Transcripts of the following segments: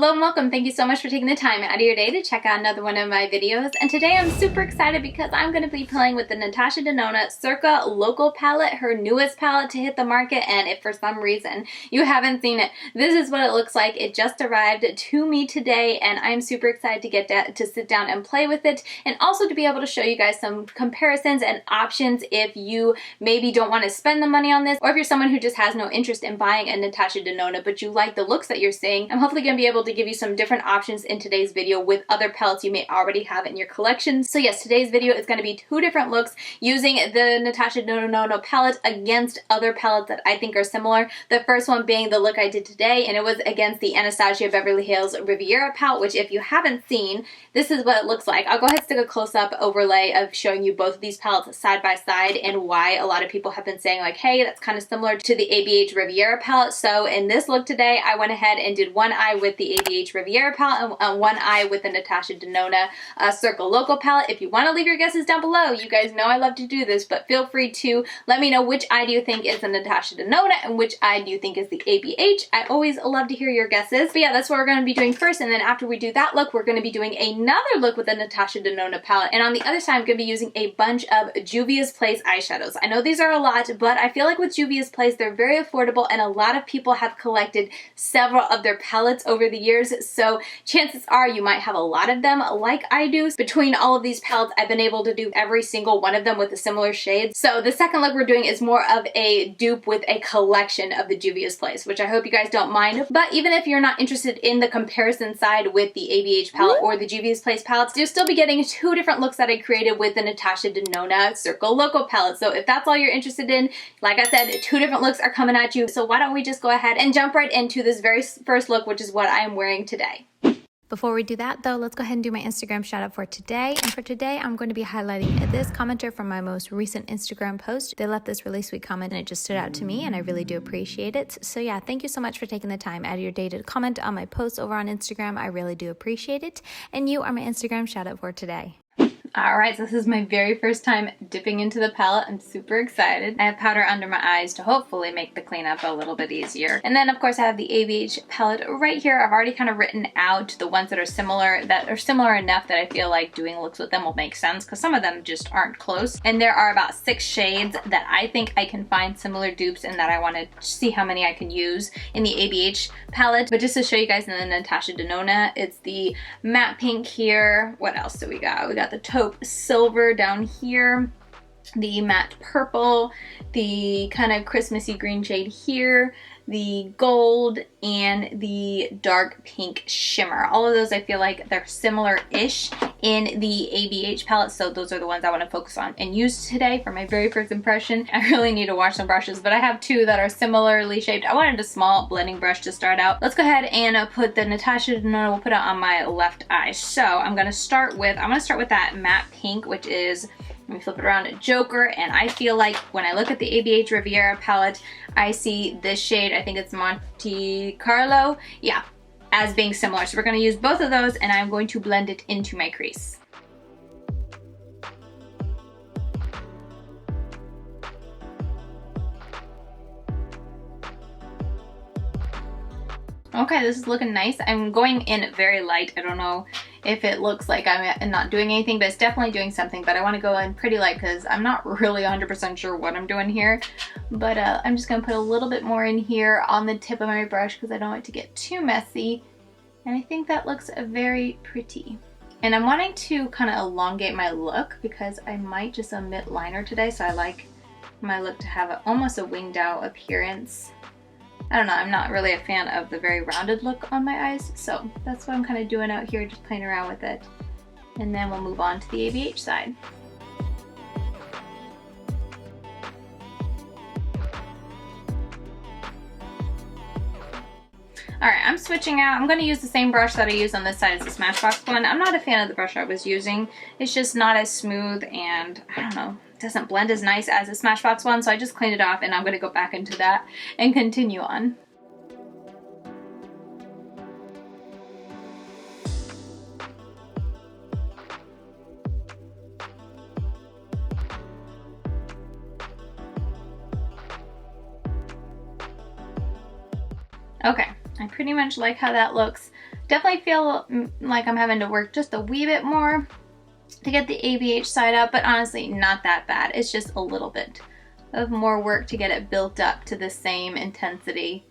Hello and welcome. Thank you so much for taking the time out of your day to check out another one of my videos. And today I'm super excited because I'm going to be playing with the Natasha Denona Circo Loco palette, her newest palette to hit the market. And if for some reason you haven't seen it, this is what it looks like. It just arrived to me today and I'm super excited to get to sit down and play with it, and also to be able to show you guys some comparisons and options if you maybe don't want to spend the money on this, or if you're someone who just has no interest in buying a Natasha Denona but you like the looks that you're seeing. I'm hopefully going to be able to give you some different options in today's video with other palettes you may already have in your collection. So yes, today's video is going to be two different looks using the Natasha Denona palette against other palettes that I think are similar. The first one being the look I did today, and it was against the Anastasia Beverly Hills Riviera palette, which if you haven't seen, this is what it looks like. I'll go ahead and stick a close-up overlay of showing you both of these palettes side by side and why a lot of people have been saying like, hey, that's kind of similar to the ABH Riviera palette. So in this look today, I went ahead and did one eye with the ABH Riviera palette and one eye with the Natasha Denona Circo Loco palette. If you want to leave your guesses down below, you guys know I love to do this, but feel free to let me know which eye do you think is the Natasha Denona and which eye do you think is the ABH. I always love to hear your guesses. But yeah, that's what we're going to be doing first, and then after we do that look, we're going to be doing another look with the Natasha Denona palette, and on the other side I'm going to be using a bunch of Juvia's Place eyeshadows. I know these are a lot, but I feel like with Juvia's Place they're very affordable and a lot of people have collected several of their palettes over the years, so chances are you might have a lot of them like I do. Between all of these palettes, I've been able to do every single one of them with a similar shade. So the second look we're doing is more of a dupe with a collection of the Juvia's Place, which I hope you guys don't mind. But even if you're not interested in the comparison side with the ABH palette or the Juvia's Place palettes, you'll still be getting two different looks that I created with the Natasha Denona Circo Loco palette. So if that's all you're interested in, like I said, two different looks are coming at you. So why don't we just go ahead and jump right into this very first look, which is what I am wearing today. Before we do that though, let's go ahead and do my Instagram shout out for today. And for today, I'm going to be highlighting this commenter from my most recent Instagram post. They left this really sweet comment and it just stood out to me and I really do appreciate it. So yeah, thank you so much for taking the time out of your day to comment on my posts over on Instagram. I really do appreciate it. And you are my Instagram shout out for today. Alright, so this is my very first time dipping into the palette. I'm super excited. I have powder under my eyes to hopefully make the cleanup a little bit easier. And then of course I have the ABH palette right here. I've already kind of written out the ones that are similar enough that I feel like doing looks with them will make sense, because some of them just aren't close. And there are about 6 shades that I think I can find similar dupes and that I want to see how many I can use in the ABH palette. But just to show you guys in the Natasha Denona, it's the matte pink here. What else do we got? We got the taupe silver down here, the matte purple, the kind of Christmassy green shade here, the gold, and the dark pink shimmer. All of those I feel like they're similar-ish in the ABH palette, so those are the ones I want to focus on and use today for my very first impression. I really need to wash some brushes, but I have two that are similarly shaped. I wanted a small blending brush to start out. Let's go ahead and put the Natasha Denona, we'll put it on my left eye. So I'm going to start with that matte pink, which is, let me flip it around, Joker, and I feel like when I look at the ABH Riviera palette, I see this shade, I think it's Monte Carlo, yeah, as being similar. So we're going to use both of those and I'm going to blend it into my crease. Okay, this is looking nice. I'm going in very light. I don't know if it looks like I'm not doing anything, but it's definitely doing something. But I want to go in pretty light because I'm not really 100% sure what I'm doing here. But I'm just going to put a little bit more in here on the tip of my brush because I don't want it to get too messy. And I think that looks very pretty. And I'm wanting to kind of elongate my look because I might just omit liner today. So I like my look to have almost a winged out appearance. I don't know, I'm not really a fan of the very rounded look on my eyes, so that's what I'm kind of doing out here, just playing around with it. And then we'll move on to the ABH side. Alright, I'm switching out. I'm going to use the same brush that I used on this side as the Smashbox one. I'm not a fan of the brush I was using. It's just not as smooth and, I don't know, doesn't blend as nice as the Smashbox one, so I just cleaned it off and I'm going to go back into that and continue on. Okay, I pretty much like how that looks. Definitely feel like I'm having to work just a wee bit more to get the ABH side up, but honestly not that bad. It's just a little bit of more work to get it built up to the same intensity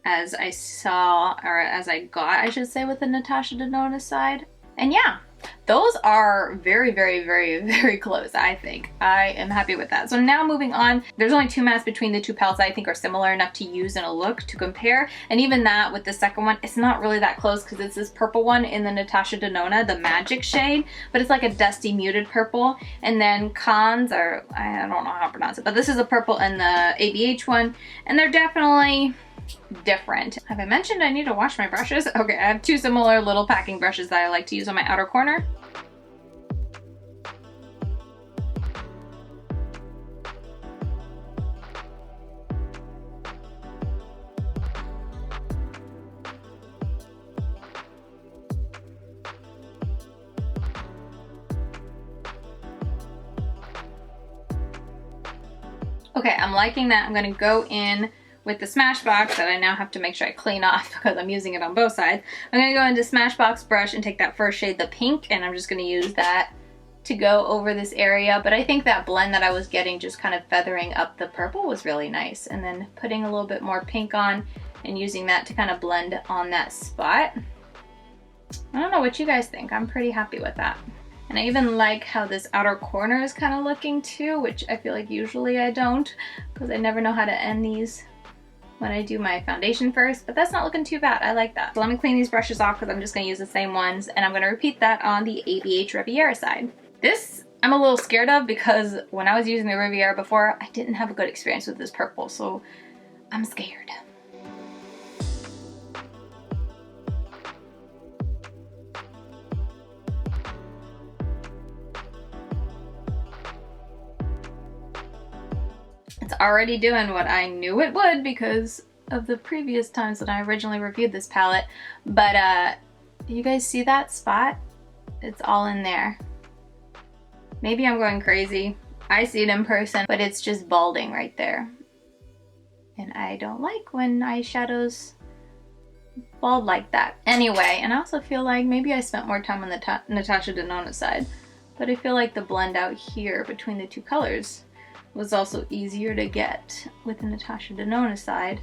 as I saw, or as I got, I should say, with the Natasha Denona side. And yeah, those are very, very, very, very close, I think. I am happy with that. So now moving on, there's only 2 mats between the 2 palettes I think are similar enough to use in a look to compare. And even that with the second one, it's not really that close because it's this purple one in the Natasha Denona, the Magic shade, but it's like a dusty muted purple. And then Cons, or I don't know how to pronounce it, but this is a purple in the ABH one, and they're definitely different. Have I mentioned I need to wash my brushes? Okay, I have 2 similar little packing brushes that I like to use on my outer corner. Okay, I'm liking that. I'm gonna go in with the Smashbox that I now have to make sure I clean off because I'm using it on both sides. I'm gonna go into Smashbox brush and take that first shade, the pink, and I'm just gonna use that to go over this area. But I think that blend that I was getting, just kind of feathering up the purple, was really nice. And then putting a little bit more pink on and using that to kind of blend on that spot. I don't know what you guys think. I'm pretty happy with that. And I even like how this outer corner is kind of looking too, which I feel like usually I don't, because I never know how to end these when I do my foundation first, but that's not looking too bad. I like that. So let me clean these brushes off because I'm just gonna use the same ones, and I'm gonna repeat that on the ABH Riviera side. This I'm a little scared of because when I was using the Riviera before, I didn't have a good experience with this purple, so I'm scared. It's already doing what I knew it would because of the previous times that I originally reviewed this palette. But you guys see that spot? It's all in there. Maybe I'm going crazy. I see it in person, but it's just balding right there. And I don't like when eyeshadows bald like that. Anyway, and I also feel like maybe I spent more time on the Natasha Denona side, but I feel like the blend out here between the 2 colors was also easier to get with the Natasha Denona side.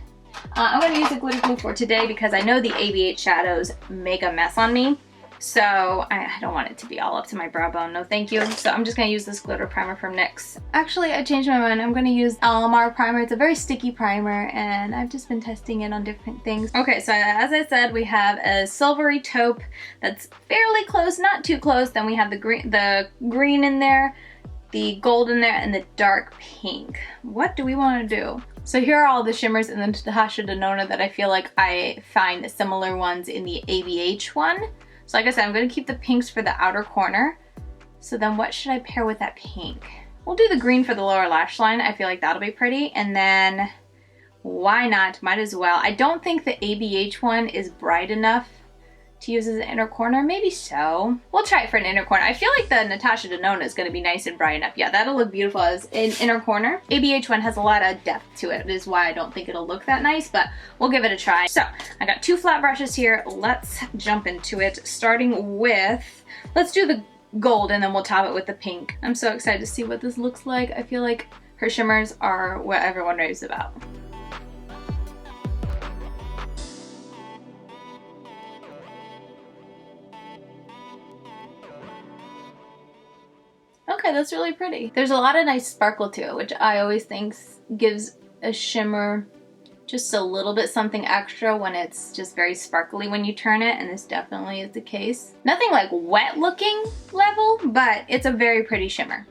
I'm going to use a glitter glue for today because I know the ABH shadows make a mess on me. So I don't want it to be all up to my brow bone, no thank you. So I'm just going to use this glitter primer from NYX. Actually, I changed my mind. I'm going to use Alamar primer. It's a very sticky primer and I've just been testing it on different things. Okay, so as I said, we have a silvery taupe that's fairly close, not too close. Then we have the green in there, the gold in there, and the dark pink. What do we want to do? So here are all the shimmers in the Natasha Denona that I feel like I find similar ones in the ABH one. So like I said, I'm going to keep the pinks for the outer corner. So then what should I pair with that pink? We'll do the green for the lower lash line. I feel like that'll be pretty. And then why not? Might as well. I don't think the ABH one is bright enough to use as an inner corner. Maybe so. We'll try it for an inner corner. I feel like the Natasha Denona is going to be nice and bright enough. Yeah, that'll look beautiful as an inner corner. ABH one has a lot of depth to it. Is why I don't think it'll look that nice, but we'll give it a try. So I got 2 flat brushes here. Let's jump into it. Starting with, let's do the gold and then we'll top it with the pink. I'm so excited to see what this looks like. I feel like her shimmers are what everyone raves about. Okay, that's really pretty. There's a lot of nice sparkle to it, which I always think gives a shimmer just a little bit something extra when it's just very sparkly when you turn it, and this definitely is the case. Nothing like wet looking level, but it's a very pretty shimmer.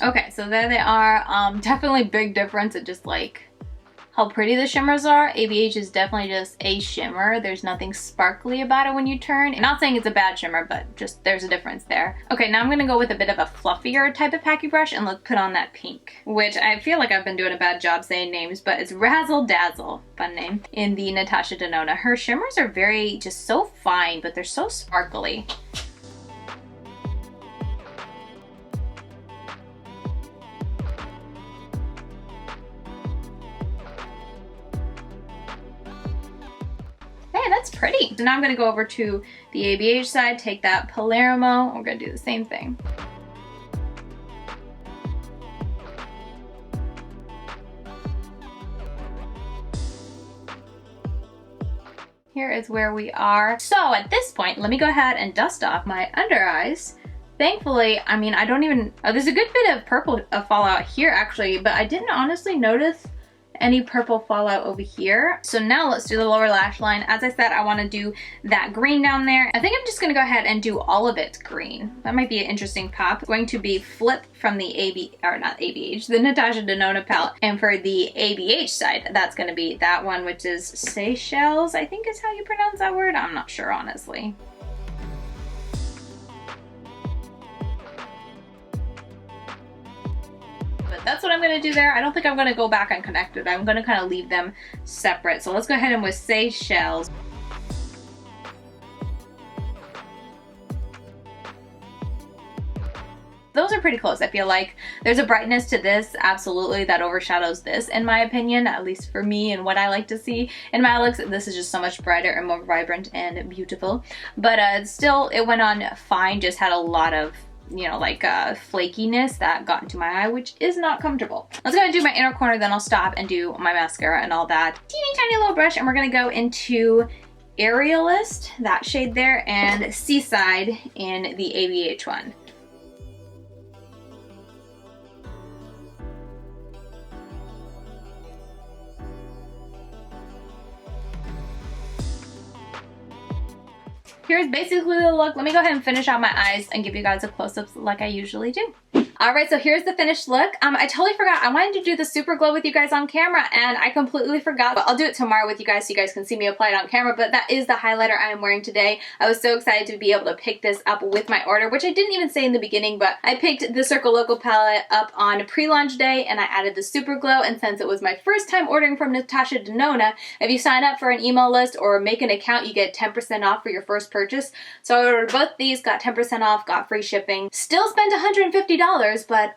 Okay, so there they are. Definitely big difference in just like how pretty the shimmers are. ABH is definitely just a shimmer. There's nothing sparkly about it when you turn. I'm not saying it's a bad shimmer, but just there's a difference there. Okay, now I'm gonna go with a bit of a fluffier type of packing brush and let's put on that pink, which I feel like I've been doing a bad job saying names, but it's Razzle Dazzle, fun name, in the Natasha Denona. Her shimmers are very, just so fine, but they're so sparkly. it's pretty. So now I'm gonna go over to the ABH side, take that Palermo. We're gonna do the same thing. Here is where we are. So at this point, let me go ahead and dust off my under eyes. Thankfully, I mean, I don't even, oh, there's a good bit of purple fallout here actually, but I didn't honestly notice any purple fallout over here. So now let's do the lower lash line. As I said, I want to do that green down there. I think I'm just going to go ahead and do all of it green. That might be an interesting pop. It's going to be flip from the the Natasha Denona palette. And for the ABH side, that's going to be that one, which is Seychelles, I think is how you pronounce that word. I'm not sure, honestly. That's what I'm gonna do there. I don't think I'm gonna go back and connect it. I'm gonna kind of leave them separate. So let's go ahead and with Seychelles. Those are pretty close. I feel like there's a brightness to this, absolutely, that overshadows this, in my opinion, at least for me and what I like to see in my looks. This is just so much brighter and more vibrant and beautiful. But still, it went on fine, just had a lot of, you know, like flakiness that got into my eye, which is not comfortable. Let's go and do my inner corner, then I'll stop and do my mascara and all that. Teeny tiny little brush, and we're gonna go into Aerialist, that shade there, and Seaside in the ABH one. Here's basically the look. Let me go ahead and finish out my eyes and give you guys a close-up like I usually do. Alright, so here's the finished look. I totally forgot. I wanted to do the super glow with you guys on camera and I completely forgot, but I'll do it tomorrow with you guys so you guys can see me apply it on camera, but that is the highlighter I am wearing today. I was so excited to be able to pick this up with my order, which I didn't even say in the beginning, but I picked the Circo Loco palette up on pre-launch day and I added the super glow, and since it was my first time ordering from Natasha Denona, if you sign up for an email list or make an account, you get 10% off for your first purchase. So I ordered both these, got 10% off, got free shipping. Still spent $150, but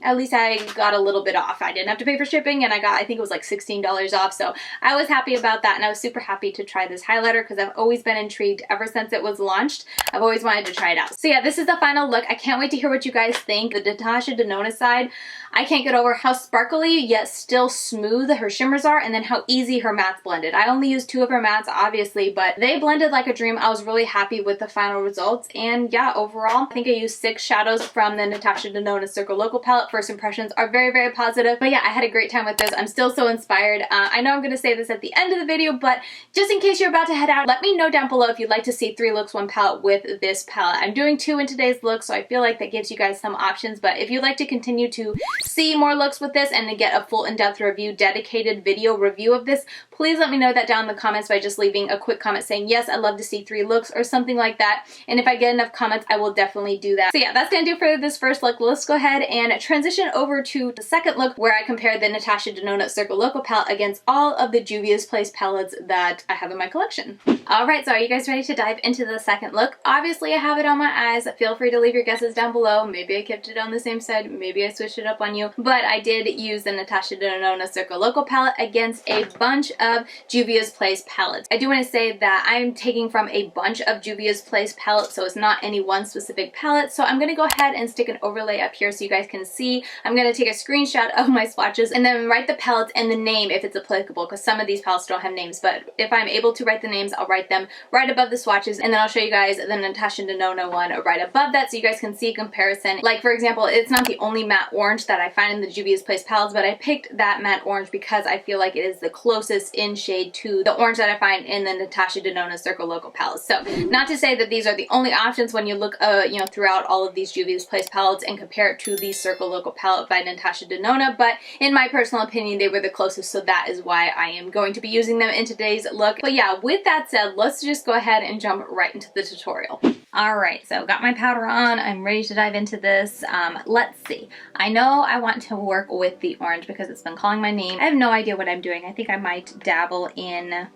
at least I got a little bit off. I didn't have to pay for shipping and I got, I think it was like $16 off. So I was happy about that, and I was super happy to try this highlighter because I've always been intrigued ever since it was launched. I've always wanted to try it out. So yeah, this is the final look. I can't wait to hear what you guys think. The Natasha Denona side, I can't get over how sparkly yet still smooth her shimmers are, and then how easy her mattes blended. I only used 2 of her mattes, obviously, but they blended like a dream. I was really happy with the final results, and yeah, overall, I think I used 6 shadows from the Natasha Denona Circo Loco palette. First impressions are very, very positive, but yeah, I had a great time with this. I'm still so inspired. I know I'm going to say this at the end of the video, but just in case you're about to head out, let me know down below if you'd like to see 3 looks, 1 palette with this palette. I'm doing 2 in today's look, so I feel like that gives you guys some options, but if you'd like to continue to see more looks with this and to get a full in-depth review, dedicated video review of this, please let me know that down in the comments by just leaving a quick comment saying, yes, I'd love to see 3 looks or something like that. And if I get enough comments, I will definitely do that. So yeah, that's gonna do for this first look. Let's go ahead and transition over to the second look, where I compared the Natasha Denona Circo Loco palette against all of the Juvia's Place palettes that I have in my collection. Alright, so are you guys ready to dive into the second look? Obviously, I have it on my eyes. Feel free to leave your guesses down below. Maybe I kept it on the same side, maybe I switched it up on you, but I did use the Natasha Denona Circo Loco palette against a bunch of Juvia's Place palettes. I do want to say that I'm taking from a bunch of Juvia's Place palettes, so it's not any one specific palette. So I'm going to go ahead and stick an overlay up here so you guys can see. I'm going to take a screenshot of my swatches and then write the palettes and the name if it's applicable, because some of these palettes don't have names, but if I'm able to write the names, I'll write them right above the swatches, and then I'll show you guys the Natasha Denona one right above that so you guys can see a comparison. Like, for example, it's not the only matte orange that I find in the Juvia's Place palettes, but I picked that matte orange because I feel like it is the closest in shade to the orange that I find in the Natasha Denona Circo Loco palettes. So not to say that these are the only options when you look you know, throughout all of these Juvia's Place palettes and compare it to the Circo Loco palette by Natasha Denona, but in my personal opinion, they were the closest, so that is why I am going to be using them in today's look. But yeah, with that said, let's just go ahead and jump right into the tutorial. Alright, so got my powder on. I'm ready to dive into this. Let's see. I know I want to work with the orange because it's been calling my name. I have no idea what I'm doing. I think I might dabble in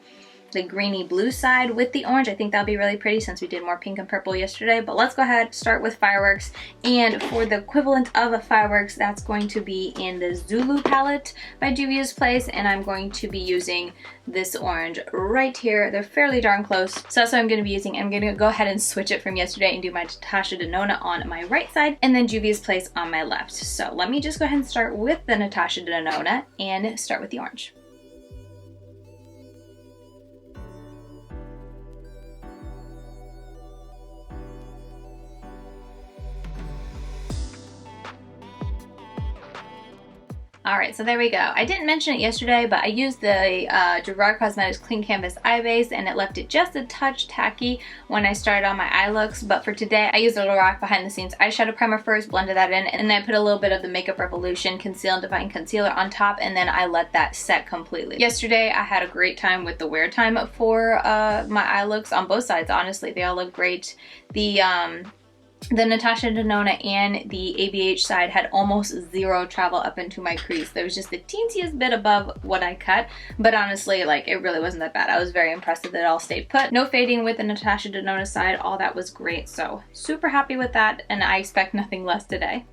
the greeny blue side with the orange. I think that'll be really pretty since we did more pink and purple yesterday. But let's go ahead, start with Fireworks. And for the equivalent of a Fireworks, that's going to be in the Zulu palette by Juvia's Place. And I'm going to be using this orange right here. They're fairly darn close. So that's what I'm going to be using. I'm going to go ahead and switch it from yesterday and do my Natasha Denona on my right side and then Juvia's Place on my left. So let me just go ahead and start with the Natasha Denona and start with the orange. Alright, so there we go. I didn't mention it yesterday, but I used the Gerard Cosmetics Clean Canvas Eye Base, and it left it just a touch tacky when I started on my eye looks. But for today, I used the Lorac Behind the Scenes Eyeshadow Primer first, blended that in, and then I put a little bit of the Makeup Revolution Conceal and Define Concealer on top, and then I let that set completely. Yesterday, I had a great time with the wear time for my eye looks on both sides, honestly. They all look great. The Natasha Denona and the ABH side had almost zero travel up into my crease. There was just the teensiest bit above what I cut, but honestly, like, it really wasn't that bad. I was very impressed that it all stayed put. No fading with the Natasha Denona side. All that was great, so super happy with that, and I expect nothing less today.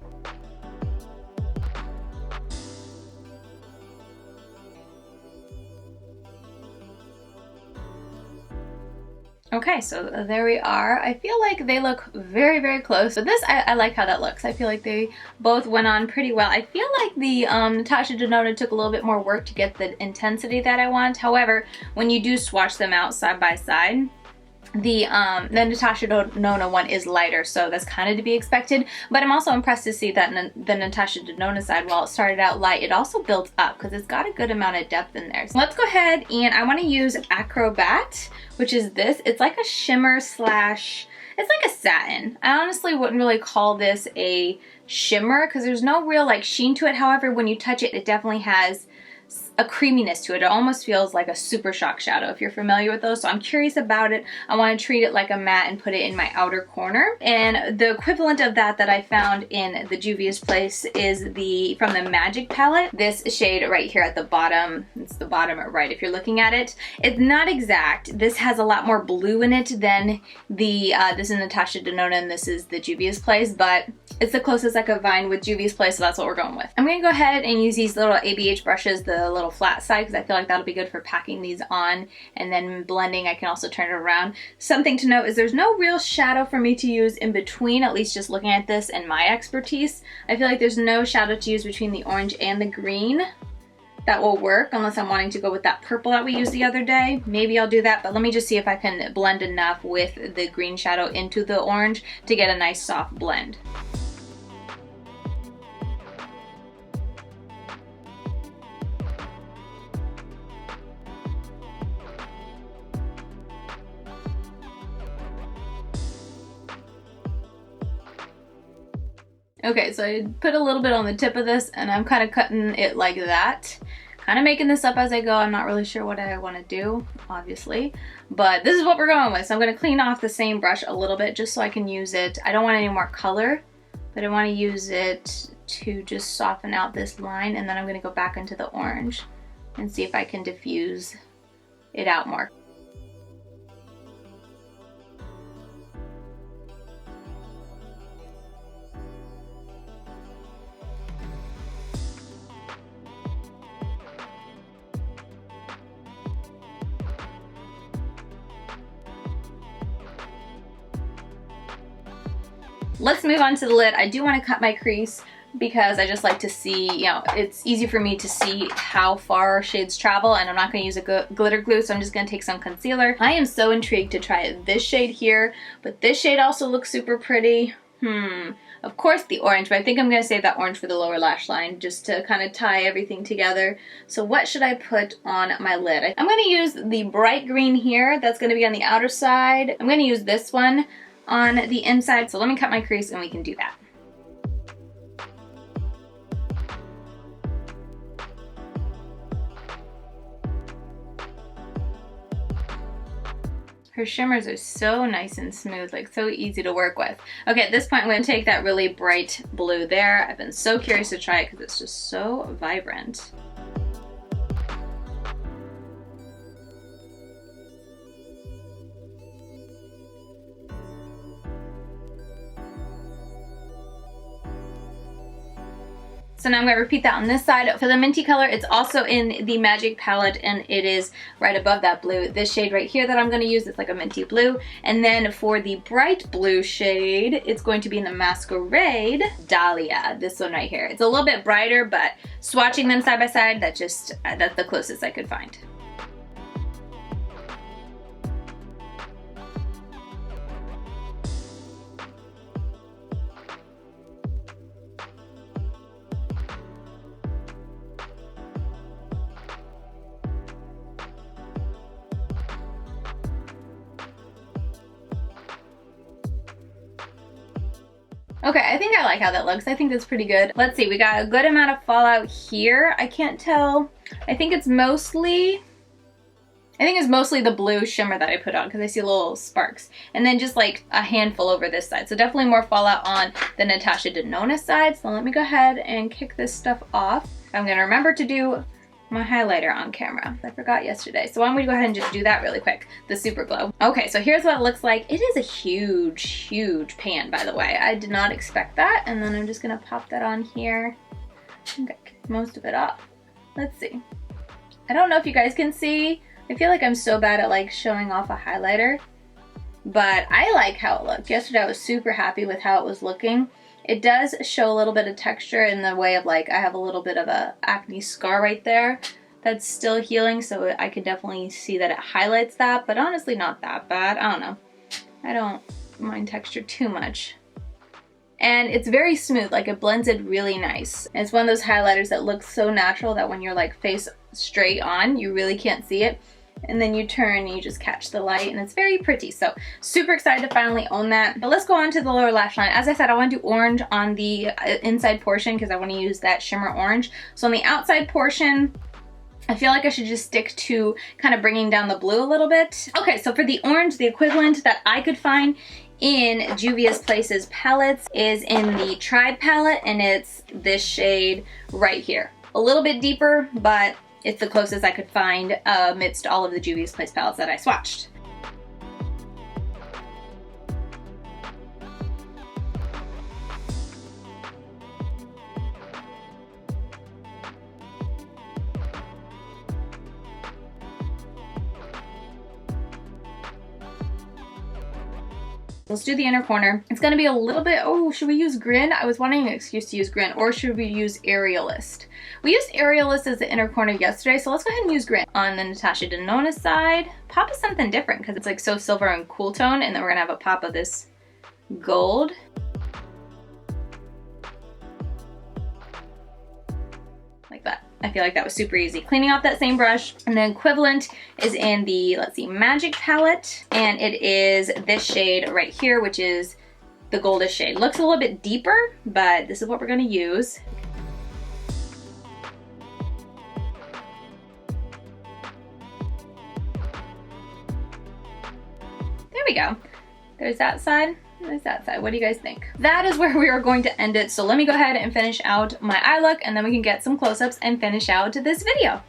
Okay, so there we are. I feel like they look very, very close. But this, I like how that looks. I feel like they both went on pretty well. I feel like the Natasha Denona took a little bit more work to get the intensity that I want. However, when you do swatch them out side by side, the Natasha Denona one is lighter, so that's kind of to be expected. But I'm also impressed to see that the Natasha Denona side, while it started out light, it also built up because it's got a good amount of depth in there. So let's go ahead, and I want to use Acrobat, which is this. It's like a shimmer slash, it's like a satin. I honestly wouldn't really call this a shimmer because there's no real like sheen to it. However, when you touch it, it definitely has a creaminess to it. It almost feels like a Super Shock shadow if you're familiar with those. So I'm curious about it. I want to treat it like a matte and put it in my outer corner. And the equivalent of that I found in the Juvia's Place is from the Magic palette. This shade right here at the bottom. It's the bottom right if you're looking at it. It's not exact. This has a lot more blue in it than this is Natasha Denona and this is the Juvia's Place, but it's the closest I could find with Juvia's Place, so that's what we're going with. I'm going to go ahead and use these little ABH brushes, the little flat side, because I feel like that'll be good for packing these on, and then blending I can also turn it around. Something to note is there's no real shadow for me to use in between, at least just looking at this and my expertise. I feel like there's no shadow to use between the orange and the green. That will work unless I'm wanting to go with that purple that we used the other day. Maybe I'll do that, but let me just see if I can blend enough with the green shadow into the orange to get a nice soft blend. Okay, so I put a little bit on the tip of this and I'm kind of cutting it like that. Kind of making this up as I go. I'm not really sure what I want to do, obviously, but this is what we're going with. So I'm going to clean off the same brush a little bit just so I can use it. I don't want any more color, but I want to use it to just soften out this line, and then I'm going to go back into the orange and see if I can diffuse it out more. Let's move on to the lid. I do want to cut my crease because I just like to see, you know, it's easy for me to see how far shades travel, and I'm not going to use a glitter glue, so I'm just going to take some concealer. I am so intrigued to try this shade here, but this shade also looks super pretty. Of course the orange, but I think I'm going to save that orange for the lower lash line just to kind of tie everything together. So what should I put on my lid? I'm going to use the bright green here. That's going to be on the outer side. I'm going to use this one on the inside. So let me cut my crease and we can do that. Her shimmers are so nice and smooth, like so easy to work with. Okay, at this point I'm going to take that really bright blue there. I've been so curious to try it because it's just so vibrant. So now I'm going to repeat that on this side. For the minty color, it's also in the Magic palette, and it is right above that blue. This shade right here that I'm going to use is like a minty blue. And then for the bright blue shade, it's going to be in the Masquerade Dahlia, this one right here. It's a little bit brighter, but swatching them side by side, that's the closest I could find. Okay, I think I like how that looks. I think that's pretty good. Let's see, we got a good amount of fallout here. I can't tell. I think it's mostly the blue shimmer that I put on because I see little sparks. And then just like a handful over this side. So definitely more fallout on the Natasha Denona side. So let me go ahead and kick this stuff off. I'm gonna remember to do my highlighter on camera. I forgot yesterday. So why don't we go ahead and just do that really quick, the Super Glow. Okay, so here's what it looks like. It is a huge, huge pan, by the way. I did not expect that. And then I'm just gonna pop that on here. Okay, kick most of it off. Let's see. I don't know if you guys can see. I feel like I'm so bad at like showing off a highlighter, but I like how it looked. Yesterday I was super happy with how it was looking. It does show a little bit of texture in the way of like, I have a little bit of a acne scar right there that's still healing, so I can definitely see that it highlights that, but honestly not that bad. I don't know. I don't mind texture too much. And it's very smooth, like it blends it really nice. And it's one of those highlighters that looks so natural that when you're like face straight on, you really can't see it. And then you turn and you just catch the light, and it's very pretty. So super excited to finally own that. But let's go on to the lower lash line. As I said, I want to do orange on the inside portion because I want to use that shimmer orange. So on the outside portion, I feel like I should just stick to kind of bringing down the blue a little bit. Okay, so for the orange, the equivalent that I could find in Juvia's Places palettes is in the Tribe palette, and it's this shade right here. A little bit deeper, but it's the closest I could find amidst all of the Juvia's Place palettes that I swatched. Let's do the inner corner. It's gonna be a little bit, oh, should we use Grin? I was wanting an excuse to use Grin, or should we use Aerialist? We used Aerialist as the inner corner yesterday, so let's go ahead and use Grin. On the Natasha Denona side, pop is something different because it's like so silver and cool tone, and then we're gonna have a pop of this gold. Like that. I feel like that was super easy. Cleaning off that same brush, and the equivalent is in the, let's see, Magic palette, and it is this shade right here, which is the goldish shade. Looks a little bit deeper, but this is what we're gonna use. There we go. There's that side. There's that side. What do you guys think? That is where we are going to end it. So let me go ahead and finish out my eye look, and then we can get some close-ups and finish out this video.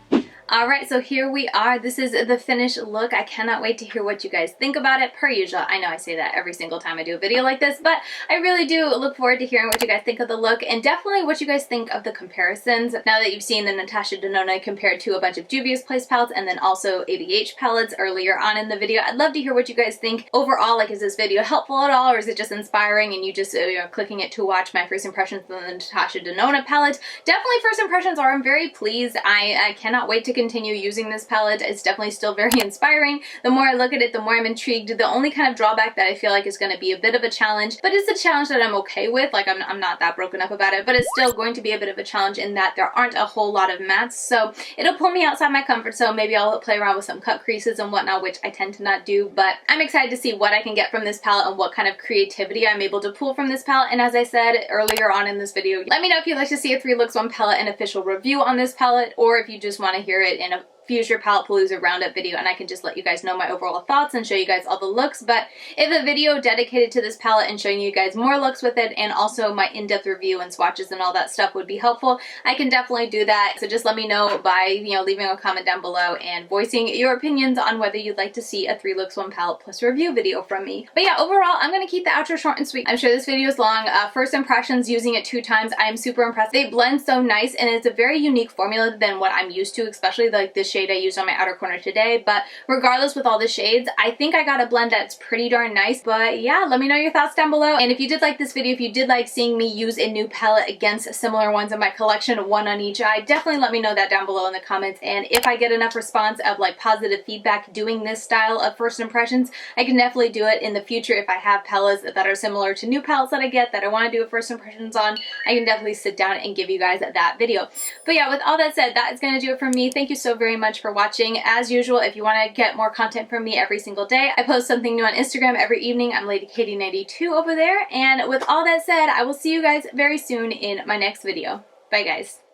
All right, so here we are. This is the finished look. I cannot wait to hear what you guys think about it. Per usual, I know I say that every single time I do a video like this, but I really do look forward to hearing what you guys think of the look, and definitely what you guys think of the comparisons. Now that you've seen the Natasha Denona compared to a bunch of Juvia's Place palettes and then also ABH palettes earlier on in the video, I'd love to hear what you guys think overall. Like, is this video helpful at all, or is it just inspiring and you just clicking it to watch my first impressions on the Natasha Denona palette? Definitely first impressions are. I'm very pleased. I cannot wait to continue using this palette. It's definitely still very inspiring. The more I look at it, the more I'm intrigued. The only kind of drawback that I feel like is going to be a bit of a challenge, but it's a challenge that I'm okay with. Like, I'm not that broken up about it, but it's still going to be a bit of a challenge in that there aren't a whole lot of mattes, so it'll pull me outside my comfort zone. Maybe I'll play around with some cut creases and whatnot, which I tend to not do, but I'm excited to see what I can get from this palette and what kind of creativity I'm able to pull from this palette. And as I said earlier on in this video, let me know if you'd like to see a 3 looks 1 palette and official review on this palette, or if you just want to hear it in a future Palette Palooza roundup video and I can just let you guys know my overall thoughts and show you guys all the looks. But if a video dedicated to this palette and showing you guys more looks with it and also my in-depth review and swatches and all that stuff would be helpful, I can definitely do that. So just let me know by, you know, leaving a comment down below and voicing your opinions on whether you'd like to see a 3 looks 1 palette plus review video from me. But yeah, overall, I'm going to keep the outro short and sweet. I'm sure this video is long. First impressions using it 2 times, I am super impressed. They blend so nice and it's a very unique formula than what I'm used to, especially like this shade I used on my outer corner today. But regardless, with all the shades, I think I got a blend that's pretty darn nice. But yeah, let me know your thoughts down below. And if you did like this video, if you did like seeing me use a new palette against similar ones in my collection, 1 on each eye, definitely let me know that down below in the comments. And if I get enough response of like positive feedback doing this style of first impressions, I can definitely do it in the future. If I have palettes that are similar to new palettes that I get that I want to do a first impressions on, I can definitely sit down and give you guys that video. But yeah, with all that said, that is going to do it for me. Thank you so very much for watching. As usual, if you want to get more content from me every single day, I post something new on Instagram every evening. I'm Lady Katie92 over there. And with all that said, I will see you guys very soon in my next video. Bye guys.